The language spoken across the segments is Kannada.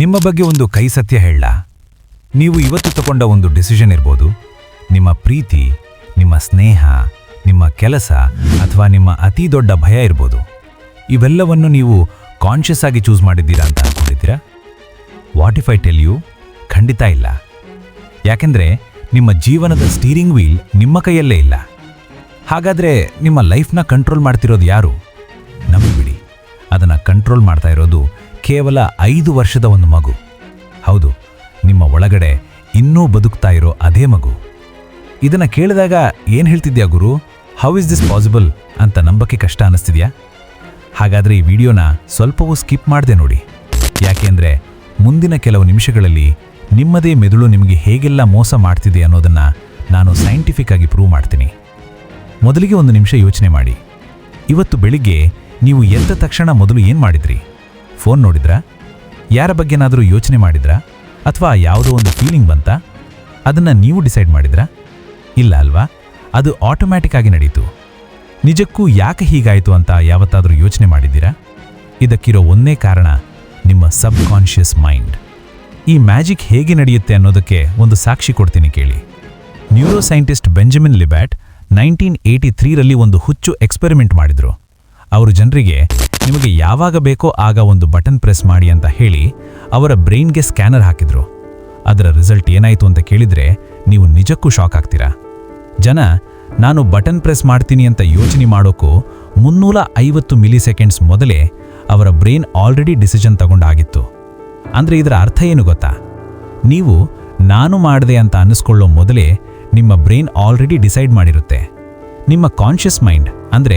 ನಿಮ್ಮ ಬಗ್ಗೆ ಒಂದು ಕೈ ಸತ್ಯ ಹೇಳ. ನೀವು ಇವತ್ತು ತಗೊಂಡ ಒಂದು ಡಿಸಿಷನ್ ಇರ್ಬೋದು, ನಿಮ್ಮ ಪ್ರೀತಿ, ನಿಮ್ಮ ಸ್ನೇಹ, ನಿಮ್ಮ ಕೆಲಸ ಅಥವಾ ನಿಮ್ಮ ಅತಿ ದೊಡ್ಡ ಭಯ ಇರ್ಬೋದು. ಇವೆಲ್ಲವನ್ನು ನೀವು ಕಾನ್ಷಿಯಸ್ ಆಗಿ ಚೂಸ್ ಮಾಡಿದ್ದೀರಾ ಅಂತ ಅನ್ಕೊಂಡಿದ್ದೀರಾ? What if I tell you, ಖಂಡಿತ ಇಲ್ಲ. ಯಾಕೆಂದರೆ ನಿಮ್ಮ ಜೀವನದ ಸ್ಟೀರಿಂಗ್ ವೀಲ್ ನಿಮ್ಮ ಕೈಯಲ್ಲೇ ಇಲ್ಲ. ಹಾಗಾದರೆ ನಿಮ್ಮ ಲೈಫ್ನ ಕಂಟ್ರೋಲ್ ಮಾಡ್ತಿರೋದು ಯಾರು? ನಂಬಿಬಿಡಿ, ಅದನ್ನು ಕಂಟ್ರೋಲ್ ಮಾಡ್ತಾ ಇರೋದು ಕೇವಲ 5 ವರ್ಷದ ಒಂದು ಮಗು. ಹೌದು, ನಿಮ್ಮ ಒಳಗಡೆ ಇನ್ನೂ ಬದುಕ್ತಾ ಇರೋ ಅದೇ ಮಗು. ಇದನ್ನು ಕೇಳಿದಾಗ ಏನು ಹೇಳ್ತಿದ್ಯಾ ಗುರು, ಹೌ ಇಸ್ ದಿಸ್ ಪಾಸಿಬಲ್ ಅಂತ ನಂಬಕ್ಕೆ ಕಷ್ಟ ಅನ್ನಿಸ್ತಿದ್ಯಾ? ಹಾಗಾದರೆ ಈ ವಿಡಿಯೋನ ಸ್ವಲ್ಪವೂ ಸ್ಕಿಪ್ ಮಾಡದೆ ನೋಡಿ. ಯಾಕೆಂದರೆ ಮುಂದಿನ ಕೆಲವು ನಿಮಿಷಗಳಲ್ಲಿ ನಿಮ್ಮದೇ ಮೆದುಳು ನಿಮಗೆ ಹೇಗೆಲ್ಲ ಮೋಸ ಮಾಡ್ತಿದೆ ಅನ್ನೋದನ್ನು ನಾನು ಸೈಂಟಿಫಿಕ್ ಆಗಿ ಪ್ರೂವ್ ಮಾಡ್ತೀನಿ. ಮೊದಲಿಗೆ ಒಂದು ನಿಮಿಷ ಯೋಚನೆ ಮಾಡಿ. ಇವತ್ತು ಬೆಳಿಗ್ಗೆ ನೀವು ಎದ್ದ ತಕ್ಷಣ ಮೊದಲು ಏನು ಮಾಡಿದ್ರಿ? ಫೋನ್ ನೋಡಿದ್ರಾ? ಯಾರ ಬಗ್ಗೆನಾದರೂ ಯೋಚನೆ ಮಾಡಿದ್ರಾ? ಅಥವಾ ಯಾವುದೋ ಒಂದು ಫೀಲಿಂಗ್ ಬಂತಾ? ಅದನ್ನು ನೀವು ಡಿಸೈಡ್ ಮಾಡಿದ್ರಾ? ಇಲ್ಲ ಅಲ್ವಾ? ಅದು ಆಟೋಮ್ಯಾಟಿಕ್ ಆಗಿ ನಡೀತು. ನಿಜಕ್ಕೂ ಯಾಕೆ ಹೀಗಾಯಿತು ಅಂತ ಯಾವತ್ತಾದರೂ ಯೋಚನೆ ಮಾಡಿದ್ದೀರಾ? ಇದಕ್ಕಿರೋ ಒಂದೇ ಕಾರಣ, ನಿಮ್ಮ ಸಬ್ ಕಾನ್ಷಿಯಸ್ ಮೈಂಡ್. ಈ ಮ್ಯಾಜಿಕ್ ಹೇಗೆ ನಡೆಯುತ್ತೆ ಅನ್ನೋದಕ್ಕೆ ಒಂದು ಸಾಕ್ಷಿ ಕೊಡ್ತೀನಿ ಕೇಳಿ. ನ್ಯೂರೋ ಸೈಂಟಿಸ್ಟ್ ಬೆಂಜಮಿನ್ ಲಿಬ್ಯಾಟ್ 1983ರಲ್ಲಿ ಒಂದು ಹುಚ್ಚು ಎಕ್ಸ್ಪೆರಿಮೆಂಟ್ ಮಾಡಿದ್ರು. ಅವರು ಜನರಿಗೆ ನಿಮಗೆ ಯಾವಾಗ ಬೇಕೋ ಆಗ ಒಂದು ಬಟನ್ ಪ್ರೆಸ್ ಮಾಡಿ ಅಂತ ಹೇಳಿ ಅವರ ಬ್ರೈನ್ಗೆ ಸ್ಕ್ಯಾನರ್ ಹಾಕಿದ್ರು. ಅದರ ರಿಸಲ್ಟ್ ಏನಾಯಿತು ಅಂತ ಕೇಳಿದರೆ ನೀವು ನಿಜಕ್ಕೂ ಶಾಕ್ ಆಗ್ತೀರಾ. ಜನ ನಾನು ಬಟನ್ ಪ್ರೆಸ್ ಮಾಡ್ತೀನಿ ಅಂತ ಯೋಚನೆ ಮಾಡೋಕ್ಕೂ 350 ಮಿಲಿಸೆಕೆಂಡ್ಸ್ ಮೊದಲೇ ಅವರ ಬ್ರೈನ್ ಆಲ್ರೆಡಿ ಡಿಸಿಷನ್ ತಗೊಂಡಾಗಿತ್ತು. ಅಂದರೆ ಇದರ ಅರ್ಥ ಏನು ಗೊತ್ತಾ? ನೀವು ನಾನು ಮಾಡಿದೆ ಅಂತ ಅನ್ನಿಸ್ಕೊಳ್ಳೋ ಮೊದಲೇ ನಿಮ್ಮ ಬ್ರೈನ್ ಆಲ್ರೆಡಿ ಡಿಸೈಡ್ ಮಾಡಿರುತ್ತೆ. ನಿಮ್ಮ ಕಾನ್ಷಿಯಸ್ ಮೈಂಡ್ ಅಂದರೆ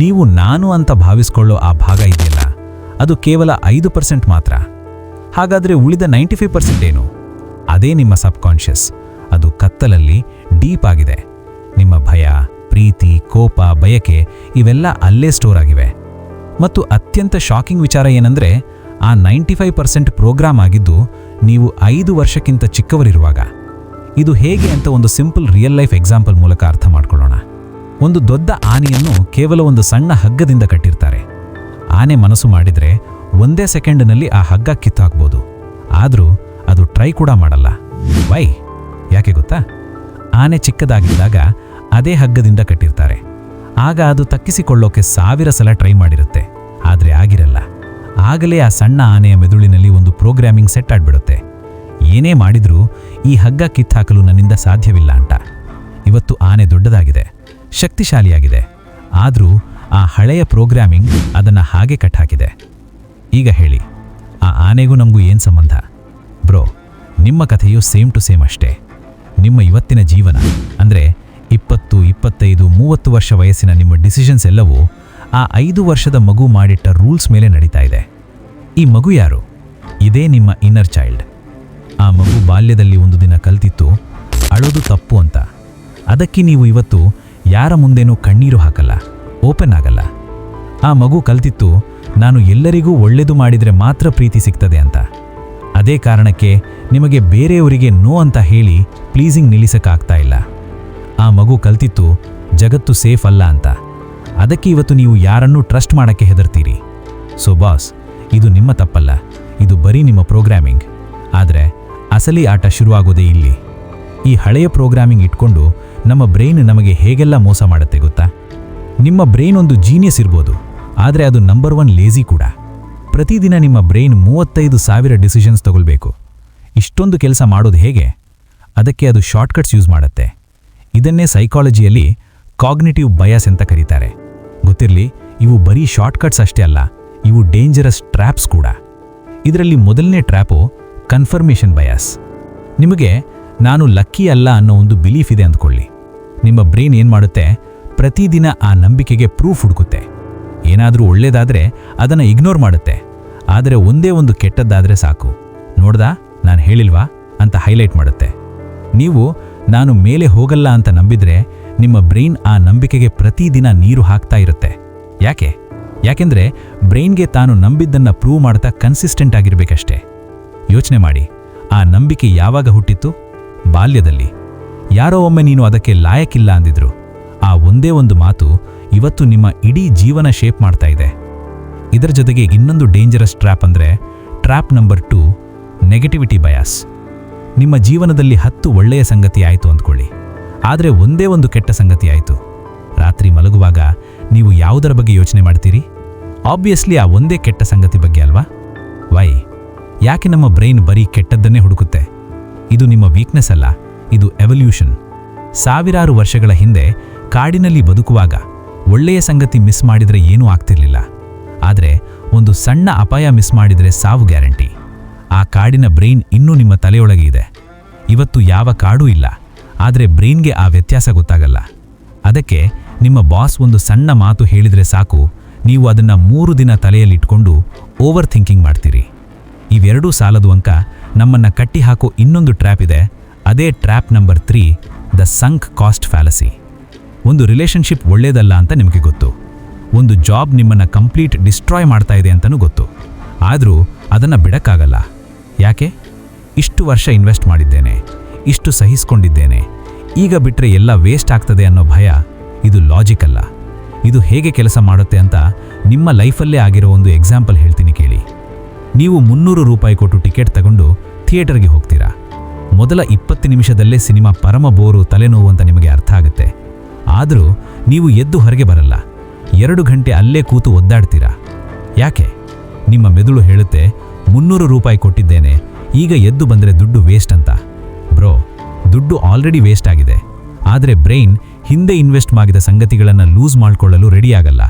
ನೀವು ನಾನು ಅಂತ ಭಾವಿಸ್ಕೊಳ್ಳೋ ಆ ಭಾಗ ಇದೆಯಲ್ಲ, ಅದು ಕೇವಲ 5% ಮಾತ್ರ. ಹಾಗಾದರೆ ಉಳಿದ 95% ಏನು? ಅದೇ ನಿಮ್ಮ ಸಬ್ ಕಾನ್ಷಿಯಸ್. ಅದು ಕತ್ತಲಲ್ಲಿ ಡೀಪ್ ಆಗಿದೆ. ನಿಮ್ಮ ಭಯ, ಪ್ರೀತಿ, ಕೋಪ, ಬಯಕೆ ಇವೆಲ್ಲ ಅಲ್ಲೇ ಸ್ಟೋರ್ ಆಗಿವೆ. ಮತ್ತು ಅತ್ಯಂತ ಶಾಕಿಂಗ್ ವಿಚಾರ ಏನಂದರೆ, ಆ 95% ಪ್ರೋಗ್ರಾಮ್ ಆಗಿದ್ದು ನೀವು 5 ವರ್ಷಕ್ಕಿಂತ ಚಿಕ್ಕವರಿರುವಾಗ. ಇದು ಹೇಗೆ ಅಂತ ಒಂದು ಸಿಂಪಲ್ ರಿಯಲ್ ಲೈಫ್ ಎಕ್ಸಾಂಪಲ್ ಮೂಲಕ ಅರ್ಥ ಮಾಡ್ಕೊಳ್ಳೋಣ. ಒಂದು ದೊಡ್ಡ ಆನೆಯನ್ನು ಕೇವಲ ಒಂದು ಸಣ್ಣ ಹಗ್ಗದಿಂದ ಕಟ್ಟಿರ್ತಾರೆ. ಆನೆ ಮನಸ್ಸು ಮಾಡಿದರೆ ಒಂದೇ ಸೆಕೆಂಡ್ನಲ್ಲಿ ಆ ಹಗ್ಗ ಕಿತ್ತಾಕ್ಬೋದು. ಆದರೂ ಅದು ಟ್ರೈ ಕೂಡ ಮಾಡಲ್ಲ. ವೈ? ಯಾಕೆ ಗೊತ್ತಾ? ಆನೆ ಚಿಕ್ಕದಾಗಿದ್ದಾಗ ಅದೇ ಹಗ್ಗದಿಂದ ಕಟ್ಟಿರ್ತಾರೆ. ಆಗ ಅದು ತಕ್ಕಿಸಿಕೊಳ್ಳೋಕೆ 1000 ಸಲ ಟ್ರೈ ಮಾಡಿರುತ್ತೆ, ಆದರೆ ಆಗಿರಲ್ಲ. ಆಗಲೇ ಆ ಸಣ್ಣ ಆನೆಯ ಮೆದುಳಿನಲ್ಲಿ ಒಂದು ಪ್ರೋಗ್ರಾಮಿಂಗ್ ಸೆಟ್ ಆಗಿಬಿಡುತ್ತೆ. ಏನೇ ಮಾಡಿದ್ರೂ ಈ ಹಗ್ಗ ಕಿತ್ತಾಕಲು ನನ್ನಿಂದ ಸಾಧ್ಯವಿಲ್ಲ ಅಂತ. ಇವತ್ತು ಆನೆ ದೊಡ್ಡದಾಗಿದೆ, ಶಕ್ತಿಶಾಲಿಯಾಗಿದೆ, ಆದರೂ ಆ ಹಳೆಯ ಪ್ರೋಗ್ರಾಮಿಂಗ್ ಅದನ್ನು ಹಾಗೆ ಕಟ್ಟಾಕಿದೆ. ಈಗ ಹೇಳಿ, ಆ ಆನೆಗೂ ನಮಗೂ ಏನು ಸಂಬಂಧ? ಬ್ರೋ, ನಿಮ್ಮ ಕಥೆಯು ಸೇಮ್ ಟು ಸೇಮ್ ಅಷ್ಟೇ. ನಿಮ್ಮ ಇವತ್ತಿನ ಜೀವನ ಅಂದರೆ 20, 25, 30 ವರ್ಷ ವಯಸ್ಸಿನ ನಿಮ್ಮ ಡಿಸಿಷನ್ಸ್ ಎಲ್ಲವೂ ಆ 5 ವರ್ಷದ ಮಗು ಮಾಡಿಟ್ಟ ರೂಲ್ಸ್ ಮೇಲೆ ನಡೀತಾ ಇದೆ. ಈ ಮಗು ಯಾರು? ಇದೇ ನಿಮ್ಮ ಇನ್ನರ್ ಚೈಲ್ಡ್. ಆ ಮಗು ಬಾಲ್ಯದಲ್ಲಿ ಒಂದು ದಿನ ಕಲ್ತಿತ್ತು ಅಳೋದು ತಪ್ಪು ಅಂತ. ಅದಕ್ಕೆ ನೀವು ಇವತ್ತು ಯಾರ ಮುಂದೇನೂ ಕಣ್ಣೀರು ಹಾಕಲ್ಲ, ಓಪನ್ ಆಗಲ್ಲ. ಆ ಮಗು ಕಲ್ತಿತ್ತು ನಾನು ಎಲ್ಲರಿಗೂ ಒಳ್ಳೆಯದು ಮಾಡಿದರೆ ಮಾತ್ರ ಪ್ರೀತಿ ಸಿಗ್ತದೆ ಅಂತ. ಅದೇ ಕಾರಣಕ್ಕೆ ನಿಮಗೆ ಬೇರೆಯವರಿಗೆ ನೋ ಅಂತ ಹೇಳಿ ಪ್ಲೀಸಿಂಗ್ ನಿಲ್ಲಿಸಕ್ಕಾಗ್ತಾ ಇಲ್ಲ. ಆ ಮಗು ಕಲ್ತಿತ್ತು ಜಗತ್ತು ಸೇಫ್ ಅಲ್ಲ ಅಂತ. ಅದಕ್ಕೆ ಇವತ್ತು ನೀವು ಯಾರನ್ನೂ ಟ್ರಸ್ಟ್ ಮಾಡೋಕ್ಕೆ ಹೆದರ್ತೀರಿ. ಸೊ ಬಾಸ್, ಇದು ನಿಮ್ಮ ತಪ್ಪಲ್ಲ, ಇದು ಬರೀ ನಿಮ್ಮ ಪ್ರೋಗ್ರಾಮಿಂಗ್. ಆದರೆ ಅಸಲಿ ಆಟ ಶುರುವಾಗೋದೇ ಇಲ್ಲಿ. ಈ ಹಳೆಯ ಪ್ರೋಗ್ರಾಮಿಂಗ್ ಇಟ್ಕೊಂಡು ನಮ್ಮ ಬ್ರೈನ್ ನಮಗೆ ಹೇಗೆಲ್ಲ ಮೋಸ ಮಾಡುತ್ತೆ ಗೊತ್ತಾ? ನಿಮ್ಮ ಬ್ರೈನ್ ಒಂದು ಜೀನಿಯಸ್ ಇರ್ಬೋದು, ಆದರೆ ಅದು ನಂಬರ್ 1 ಲೇಜಿ ಕೂಡ. ಪ್ರತಿದಿನ ನಿಮ್ಮ ಬ್ರೈನ್ 35,000 ಡಿಸಿಷನ್ಸ್ ತಗೊಳ್ಬೇಕು. ಇಷ್ಟೊಂದು ಕೆಲಸ ಮಾಡೋದು ಹೇಗೆ? ಅದಕ್ಕೆ ಅದು ಶಾರ್ಟ್ಕಟ್ಸ್ ಯೂಸ್ ಮಾಡುತ್ತೆ. ಇದನ್ನೇ ಸೈಕಾಲಜಿಯಲ್ಲಿ ಕಾಗ್ನಿಟಿವ್ ಬಯಾಸ್ ಅಂತ ಕರೀತಾರೆ. ಗೊತ್ತಿರಲಿ, ಇವು ಬರೀ ಶಾರ್ಟ್ಕಟ್ಸ್ ಅಷ್ಟೇ ಅಲ್ಲ, ಇವು ಡೇಂಜರಸ್ ಟ್ರ್ಯಾಪ್ಸ್ ಕೂಡ. ಇದರಲ್ಲಿ ಮೊದಲನೇ ಟ್ರ್ಯಾಪು ಕನ್ಫರ್ಮೇಷನ್ ಬಯಾಸ್. ನಿಮಗೆ ನಾನು ಲಕ್ಕಿ ಅಲ್ಲ ಅನ್ನೋ ಒಂದು ಬಿಲೀಫ್ ಇದೆ ಅಂದ್ಕೊಳ್ಳಿ. ನಿಮ್ಮ ಬ್ರೈನ್ ಏನು ಮಾಡುತ್ತೆ? ಪ್ರತಿದಿನ ಆ ನಂಬಿಕೆಗೆ ಪ್ರೂಫ್ ಹುಡುಕುತ್ತೆ. ಏನಾದರೂ ಒಳ್ಳೇದಾದರೆ ಅದನ್ನು ಇಗ್ನೋರ್ ಮಾಡುತ್ತೆ, ಆದರೆ ಒಂದೇ ಒಂದು ಕೆಟ್ಟದ್ದಾದರೆ ಸಾಕು, ನೋಡ್ದಾ ನಾನು ಹೇಳಿಲ್ವಾ ಅಂತ ಹೈಲೈಟ್ ಮಾಡುತ್ತೆ. ನೀವು ನಾನು ಮೇಲೆ ಹೋಗಲ್ಲ ಅಂತ ನಂಬಿದ್ರೆ ನಿಮ್ಮ ಬ್ರೈನ್ ಆ ನಂಬಿಕೆಗೆ ಪ್ರತಿದಿನ ನೀರು ಹಾಕ್ತಾ ಇರುತ್ತೆ. ಯಾಕೆಂದರೆ ಬ್ರೈನ್ಗೆ ತಾನು ನಂಬಿದ್ದನ್ನು ಪ್ರೂವ್ ಮಾಡ್ತಾ ಕನ್ಸಿಸ್ಟೆಂಟ್ ಆಗಿರಬೇಕಷ್ಟೇ. ಯೋಚನೆ ಮಾಡಿ, ಆ ನಂಬಿಕೆ ಯಾವಾಗ ಹುಟ್ಟಿತ್ತು? ಬಾಲ್ಯದಲ್ಲಿ. ಯಾರೋ ಒಮ್ಮೆ ನೀನು ಅದಕ್ಕೆ ಲಾಯಕ್ಕಿಲ್ಲ ಅಂದಿದ್ರು. ಆ ಒಂದೇ ಒಂದು ಮಾತು ಇವತ್ತು ನಿಮ್ಮ ಇಡೀ ಜೀವನ ಶೇಪ್ ಮಾಡ್ತಾ ಇದೆ. ಇದರ ಜೊತೆಗೆ ಇನ್ನೊಂದು ಡೇಂಜರಸ್ ಟ್ರ್ಯಾಪ್ ಅಂದರೆ ಟ್ರ್ಯಾಪ್ ನಂಬರ್ 2, ನೆಗೆಟಿವಿಟಿ ಬಯಾಸ್. ನಿಮ್ಮ ಜೀವನದಲ್ಲಿ 10 ಒಳ್ಳೆಯ ಸಂಗತಿ ಆಯಿತು ಅಂದ್ಕೊಳ್ಳಿ, ಆದರೆ ಒಂದೇ ಒಂದು ಕೆಟ್ಟ ಸಂಗತಿ ಆಯಿತು. ರಾತ್ರಿ ಮಲಗುವಾಗ ನೀವು ಯಾವುದರ ಬಗ್ಗೆ ಯೋಚನೆ ಮಾಡ್ತೀರಿ? ಆಬ್ವಿಯಸ್ಲಿ ಆ ಒಂದೇ ಕೆಟ್ಟ ಸಂಗತಿ ಬಗ್ಗೆ ಅಲ್ವಾ? ವೈ? ಯಾಕೆ ನಮ್ಮ ಬ್ರೈನ್ ಬರೀ ಕೆಟ್ಟದ್ದನ್ನೇ ಹುಡುಕುತ್ತೆ? ಇದು ನಿಮ್ಮ ವೀಕ್ನೆಸ್ ಅಲ್ಲ, ಇದು ಎವಲ್ಯೂಷನ್. ಸಾವಿರಾರು ವರ್ಷಗಳ ಹಿಂದೆ ಕಾಡಿನಲ್ಲಿ ಬದುಕುವಾಗ ಒಳ್ಳೆಯ ಸಂಗತಿ ಮಿಸ್ ಮಾಡಿದರೆ ಏನೂ ಆಗ್ತಿರ್ಲಿಲ್ಲ. ಆದರೆ ಒಂದು ಸಣ್ಣ ಅಪಾಯ ಮಿಸ್ ಮಾಡಿದರೆ ಸಾವು ಗ್ಯಾರಂಟಿ. ಆ ಕಾಡಿನ ಬ್ರೈನ್ ಇನ್ನೂ ನಿಮ್ಮ ತಲೆಯೊಳಗೆ ಇದೆ. ಇವತ್ತು ಯಾವ ಕಾಡೂ ಇಲ್ಲ, ಆದರೆ ಬ್ರೈನ್ಗೆ ಆ ವ್ಯತ್ಯಾಸ ಗೊತ್ತಾಗಲ್ಲ. ಅದಕ್ಕೆ ನಿಮ್ಮ ಬಾಸ್ ಒಂದು ಸಣ್ಣ ಮಾತು ಹೇಳಿದರೆ ಸಾಕು, ನೀವು ಅದನ್ನು 3 ದಿನ ತಲೆಯಲ್ಲಿಟ್ಕೊಂಡು ಓವರ್ ಥಿಂಕಿಂಗ್ ಮಾಡ್ತೀರಿ. ಇವೆರಡೂ ಸಾಲದು ಅಂಕ ನಮ್ಮನ್ನು ಕಟ್ಟಿಹಾಕೋ ಇನ್ನೊಂದು ಟ್ರ್ಯಾಪ್ ಇದೆ. ಅದೇ trap number 3, the Sank cost fallacy. ಒಂದು ರಿಲೇಷನ್ಶಿಪ್ ಒಳ್ಳೇದಲ್ಲ ಅಂತ ನಿಮಗೆ ಗೊತ್ತು. ಒಂದು ಜಾಬ್ ನಿಮ್ಮನ್ನು ಕಂಪ್ಲೀಟ್ ಡಿಸ್ಟ್ರಾಯ್ ಮಾಡ್ತಾ ಇದೆ ಅಂತಲೂ ಗೊತ್ತು. ಆದರೂ ಅದನ್ನು ಬಿಡಕ್ಕಾಗಲ್ಲ. ಯಾಕೆ? ಇಷ್ಟು ವರ್ಷ ಇನ್ವೆಸ್ಟ್ ಮಾಡಿದ್ದೇನೆ, ಇಷ್ಟು ಸಹಿಸ್ಕೊಂಡಿದ್ದೇನೆ, ಈಗ ಬಿಟ್ಟರೆ ಎಲ್ಲ ವೇಸ್ಟ್ ಆಗ್ತದೆ ಅನ್ನೋ ಭಯ. ಇದು ಲಾಜಿಕ್ ಅಲ್ಲ. ಇದು ಹೇಗೆ ಕೆಲಸ ಮಾಡುತ್ತೆ ಅಂತ ನಿಮ್ಮ ಲೈಫಲ್ಲೇ ಆಗಿರೋ ಒಂದು ಎಕ್ಸಾಂಪಲ್ ಹೇಳ್ತೀನಿ ಕೇಳಿ. ನೀವು 300 ರೂಪಾಯಿ ಕೊಟ್ಟು ಟಿಕೆಟ್ ತಗೊಂಡು ಥಿಯೇಟರ್ಗೆ ಹೋಗ್ತೀರಾ. ಮೊದಲ 20 ನಿಮಿಷದಲ್ಲೇ ಸಿನಿಮಾ ಪರಮ ಬೋರು, ತಲೆನೋವು ಅಂತ ನಿಮಗೆ ಅರ್ಥ ಆಗುತ್ತೆ. ಆದರೂ ನೀವು ಎದ್ದು ಹೊರಗೆ ಬರಲ್ಲ. 2 ಗಂಟೆ ಅಲ್ಲೇ ಕೂತು ಒದ್ದಾಡ್ತೀರಾ. ಯಾಕೆ? ನಿಮ್ಮ ಮೆದುಳು ಹೇಳುತ್ತೆ, 300 ರೂಪಾಯಿ ಕೊಟ್ಟಿದ್ದೇನೆ, ಈಗ ಎದ್ದು ಬಂದರೆ ದುಡ್ಡು ವೇಸ್ಟ್ ಅಂತ. ಬ್ರೋ, ದುಡ್ಡು ಆಲ್ರೆಡಿ ವೇಸ್ಟ್ ಆಗಿದೆ. ಆದರೆ ಬ್ರೈನ್ ಹಿಂದೆ ಇನ್ವೆಸ್ಟ್ ಮಾಡಿದ ಸಂಗತಿಗಳನ್ನು ಲೂಸ್ ಮಾಡ್ಕೊಳ್ಳಲು ರೆಡಿಯಾಗಲ್ಲ.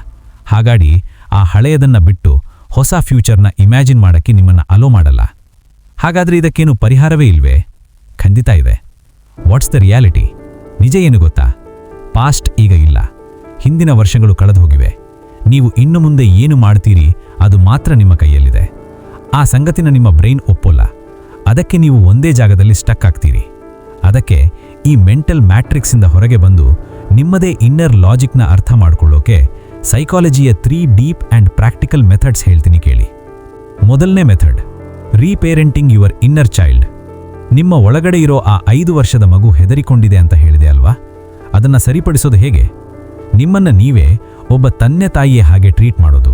ಹಾಗಾಗಿ ಆ ಹಳೆಯದನ್ನು ಬಿಟ್ಟು ಹೊಸ ಫ್ಯೂಚರ್ನ ಇಮ್ಯಾಜಿನ್ ಮಾಡೋಕ್ಕೆ ನಿಮ್ಮನ್ನು ಅಲೋ ಮಾಡಲ್ಲ. ಹಾಗಾದರೆ ಇದಕ್ಕೇನು ಪರಿಹಾರವೇ ಇಲ್ವೇ? ಖಂಡಿತ ಇದೆ. What's the reality? ನಿಜ ಏನು ಗೊತ್ತಾ? ಪಾಸ್ಟ್ ಈಗ ಇಲ್ಲ. ಹಿಂದಿನ ವರ್ಷಗಳು ಕಳೆದು ಹೋಗಿವೆ. ನೀವು ಇನ್ನು ಮುಂದೆ ಏನು ಮಾಡ್ತೀರಿ ಅದು ಮಾತ್ರ ನಿಮ್ಮ ಕೈಯಲ್ಲಿದೆ. ಆ ಸಂಗತಿನ ನಿಮ್ಮ ಬ್ರೈನ್ ಒಪ್ಪೋಲ್ಲ. ಅದಕ್ಕೆ ನೀವು ಒಂದೇ ಜಾಗದಲ್ಲಿ ಸ್ಟಕ್ ಆಗ್ತೀರಿ. ಅದಕ್ಕೆ ಈ ಮೆಂಟಲ್ ಮ್ಯಾಟ್ರಿಕ್ಸಿಂದ ಹೊರಗೆ ಬಂದು ನಿಮ್ಮದೇ ಇನ್ನರ್ ಲಾಜಿಕ್ನ ಅರ್ಥ ಮಾಡ್ಕೊಳ್ಳೋಕೆ ಸೈಕಾಲಜಿಯ 3 ಡೀಪ್ ಆ್ಯಂಡ್ ಪ್ರಾಕ್ಟಿಕಲ್ ಮೆಥಡ್ಸ್ ಹೇಳ್ತೀನಿ ಕೇಳಿ. ಮೊದಲನೇ ಮೆಥಡ್, ರೀಪೇರೆಂಟಿಂಗ್ ಯುವರ್ ಇನ್ನರ್ ಚೈಲ್ಡ್. ನಿಮ್ಮ ಒಳಗಡೆ ಇರೋ ಆ 5 ವರ್ಷದ ಮಗು ಹೆದರಿಕೊಂಡಿದೆ ಅಂತ ಹೇಳಿದೆ ಅಲ್ವಾ? ಅದನ್ನು ಸರಿಪಡಿಸೋದು ಹೇಗೆ? ನಿಮ್ಮನ್ನು ನೀವೇ ಒಬ್ಬ ತಂದೆ ತಾಯಿಯೇ ಹಾಗೆ ಟ್ರೀಟ್ ಮಾಡೋದು.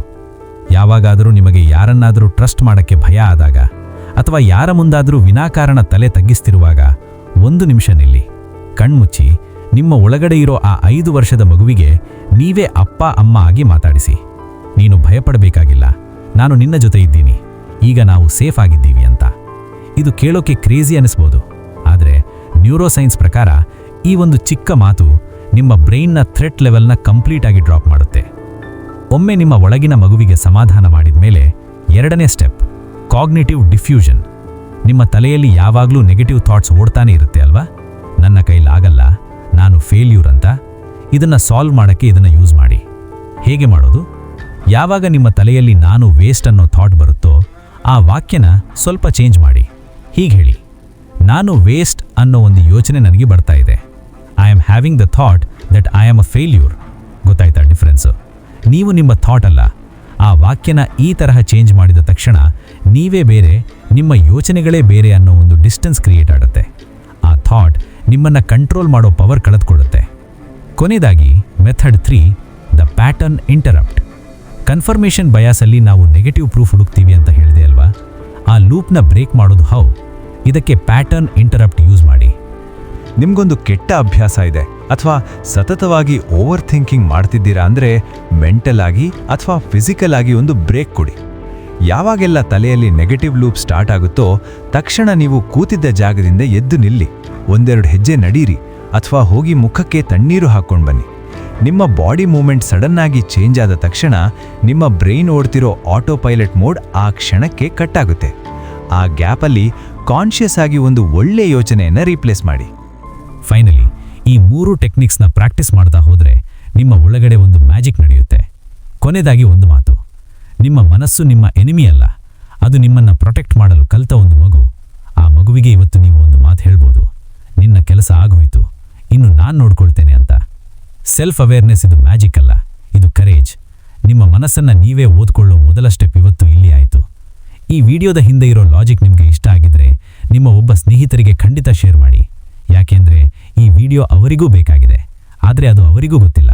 ಯಾವಾಗಾದರೂ ನಿಮಗೆ ಯಾರನ್ನಾದರೂ ಟ್ರಸ್ಟ್ ಮಾಡೋಕ್ಕೆ ಭಯ ಆದಾಗ, ಅಥವಾ ಯಾರ ಮುಂದಾದರೂ ವಿನಾಕಾರಣ ತಲೆ ತಗ್ಗಿಸ್ತಿರುವಾಗ 1 ನಿಮಿಷ ನಿಲ್ಲಿ. ಕಣ್ಮುಚ್ಚಿ ನಿಮ್ಮ ಒಳಗಡೆ ಇರೋ ಆ 5 ವರ್ಷದ ಮಗುವಿಗೆ ನೀವೇ ಅಪ್ಪ ಅಮ್ಮ ಆಗಿ ಮಾತಾಡಿಸಿ. ನೀನು ಭಯಪಡಬೇಕಾಗಿಲ್ಲ, ನಾನು ನಿನ್ನ ಜೊತೆ ಇದ್ದೀನಿ, ಈಗ ನಾವು ಸೇಫ್ ಆಗಿದ್ದೀವಿ ಅಂತ. ಇದು ಕೇಳೋಕೆ ಕ್ರೇಜಿ ಅನಿಸ್ಬೋದು, ಆದರೆ ನ್ಯೂರೋಸೈನ್ಸ್ ಪ್ರಕಾರ ಈ ಒಂದು ಚಿಕ್ಕ ಮಾತು ನಿಮ್ಮ ಬ್ರೈನ್ನ ಥ್ರೆಟ್ ಲೆವೆಲ್ನ ಕಂಪ್ಲೀಟ್ ಆಗಿ ಡ್ರಾಪ್ ಮಾಡುತ್ತೆ. ಒಮ್ಮೆ ನಿಮ್ಮ ಒಳಗಿನ ಮಗುವಿಗೆ ಸಮಾಧಾನ ಮಾಡಿದ ಮೇಲೆ 2ನೇ ಸ್ಟೆಪ್, ಕಾಗ್ನಿಟಿವ್ ಡಿಫ್ಯೂಷನ್. ನಿಮ್ಮ ತಲೆಯಲ್ಲಿ ಯಾವಾಗಲೂ ನೆಗೆಟಿವ್ ಥಾಟ್ಸ್ ಓಡ್ತಾನೆ ಇರುತ್ತೆ ಅಲ್ವಾ? ನನ್ನ ಕೈಲಾಗಲ್ಲ, ನಾನು ಫೇಲ್ಯೂರ್ ಅಂತ. ಇದನ್ನು ಸಾಲ್ವ್ ಮಾಡೋಕ್ಕೆ ಇದನ್ನು ಯೂಸ್ ಮಾಡಿ. ಹೇಗೆ ಮಾಡೋದು? ಯಾವಾಗ ನಿಮ್ಮ ತಲೆಯಲ್ಲಿ ನಾನು ವೇಸ್ಟ್ ಅನ್ನೋ ಥಾಟ್ ಬರುತ್ತೋ ಆ ವಾಕ್ಯನ ಸ್ವಲ್ಪ ಚೇಂಜ್ ಮಾಡಿ. ಹೀಗೆ ಹೇಳಿ, ನಾನು ವೇಸ್ಟ್ ಅನ್ನೋ ಒಂದು ಯೋಚನೆ ನನಗೆ ಬರ್ತಾ ಇದೆ. I am having the thought that I am a failure. ಗೊತ್ತಾಯ್ತಾ ಡಿಫ್ರೆನ್ಸು? ನೀವು ನಿಮ್ಮ ಥಾಟ್ ಅಲ್ಲ. ಆ ವಾಕ್ಯನ ಈ ತರಹ ಚೇಂಜ್ ಮಾಡಿದ ತಕ್ಷಣ ನೀವೇ ಬೇರೆ, ನಿಮ್ಮ ಯೋಚನೆಗಳೇ ಬೇರೆ ಅನ್ನೋ ಒಂದು ಡಿಸ್ಟೆನ್ಸ್ ಕ್ರಿಯೇಟ್ ಆಗುತ್ತೆ. ಆ ಥಾಟ್ ನಿಮ್ಮನ್ನು ಕಂಟ್ರೋಲ್ ಮಾಡೋ ಪವರ್ ಕಳೆದುಕೊಳ್ಳುತ್ತೆ. ಕೊನೆಯದಾಗಿ method 3, the pattern interrupt. Confirmation ಬಯಾಸಲ್ಲಿ ನಾವು ನೆಗೆಟಿವ್ ಪ್ರೂಫ್ ಹುಡುಕ್ತೀವಿ ಅಂತ ಹೇಳಿದೆ ಅಲ್ವಾ? ಆ ಲೂಪ್ನ ಬ್ರೇಕ್ ಮಾಡೋದು ಹೌ? ಇದಕ್ಕೆ ಪ್ಯಾಟರ್ನ್ ಇಂಟರಪ್ಟ್ ಯೂಸ್ ಮಾಡಿ. ನಿಮ್ಗೊಂದು ಕೆಟ್ಟ ಅಭ್ಯಾಸ ಇದೆ ಅಥವಾ ಸತತವಾಗಿ ಓವರ್ ಥಿಂಕಿಂಗ್ ಮಾಡ್ತಿದ್ದೀರಾ ಅಂದರೆ ಮೆಂಟಲ್ ಆಗಿ ಅಥವಾ ಫಿಸಿಕಲ್ ಆಗಿ ಒಂದು ಬ್ರೇಕ್ ಕೊಡಿ. ಯಾವಾಗೆಲ್ಲ ತಲೆಯಲ್ಲಿ ನೆಗೆಟಿವ್ ಲೂಪ್ ಸ್ಟಾರ್ಟ್ ಆಗುತ್ತೋ ತಕ್ಷಣ ನೀವು ಕೂತಿದ್ದ ಜಾಗದಿಂದ ಎದ್ದು ನಿಲ್ಲಿ, 1-2 ಹೆಜ್ಜೆ ನಡೀರಿ, ಅಥವಾ ಹೋಗಿ ಮುಖಕ್ಕೆ ತಣ್ಣೀರು ಹಾಕ್ಕೊಂಡು ಬನ್ನಿ. ನಿಮ್ಮ ಬಾಡಿ ಮೂವ್ಮೆಂಟ್ ಸಡನ್ ಆಗಿ ಚೇಂಜ್ ಆದ ತಕ್ಷಣ ನಿಮ್ಮ ಬ್ರೈನ್ ಓಡ್ತಿರೋ ಆಟೋ ಪೈಲಟ್ ಮೋಡ್ ಆ ಕ್ಷಣಕ್ಕೆ ಕಟ್ ಆಗುತ್ತೆ. ಆ ಗ್ಯಾಪಲ್ಲಿ ಕಾನ್ಷಿಯಸ್ ಆಗಿ ಒಂದು ಒಳ್ಳೆ ಯೋಚನೆಯನ್ನು ರೀಪ್ಲೇಸ್ ಮಾಡಿ. ಫೈನಲಿ ಈ 3 ಟೆಕ್ನಿಕ್ಸ್ನ ಪ್ರಾಕ್ಟೀಸ್ ಮಾಡ್ತಾ ಹೋದರೆ ನಿಮ್ಮ ಒಳಗಡೆ ಒಂದು ಮ್ಯಾಜಿಕ್ ನಡೆಯುತ್ತೆ. ಕೊನೆಯದಾಗಿ ಒಂದು ಮಾತು, ನಿಮ್ಮ ಮನಸ್ಸು ನಿಮ್ಮ ಎನಿಮಿ ಅಲ್ಲ, ಅದು ನಿಮ್ಮನ್ನು ಪ್ರೊಟೆಕ್ಟ್ ಮಾಡಲು ಕಲಿತ ಒಂದು ಮಗು. ಆ ಮಗುವಿಗೆ ಇವತ್ತು ನೀವು ಒಂದು ಮಾತು ಹೇಳ್ಬೋದು, ನಿನ್ನ ಕೆಲಸ ಆಗೋಯ್ತು, ಇನ್ನು ನಾನು ನೋಡ್ಕೊಳ್ತೇನೆ ಅಂತ. ಸೆಲ್ಫ್ ಅವೇರ್ನೆಸ್ ಇದು ಮ್ಯಾಜಿಕ್ ಅಲ್ಲ, ಇದು ಕರೇಜ್. ನಿಮ್ಮ ಮನಸ್ಸನ್ನು ನೀವೇ ಓದ್ಕೊಳ್ಳೋ ಮೊದಲ ಸ್ಟೆಪ್ ಇವತ್ತು ಇಲ್ಲಿ ಆಯಿತು. ಈ ವಿಡಿಯೋದ ಹಿಂದೆ ಇರೋ ಲಾಜಿಕ್ ನಿಮಗೆ ಇಷ್ಟ ಆಗಿದ್ರೆ ನಿಮ್ಮ ಒಬ್ಬ ಸ್ನೇಹಿತರಿಗೆ ಖಂಡಿತ ಶೇರ್ ಮಾಡಿ. ಯಾಕೆಂದರೆ ಈ ವಿಡಿಯೋ ಅವರಿಗೂ ಬೇಕಾಗಿದೆ, ಆದರೆ ಅದು ಅವರಿಗೂ ಗೊತ್ತಿಲ್ಲ.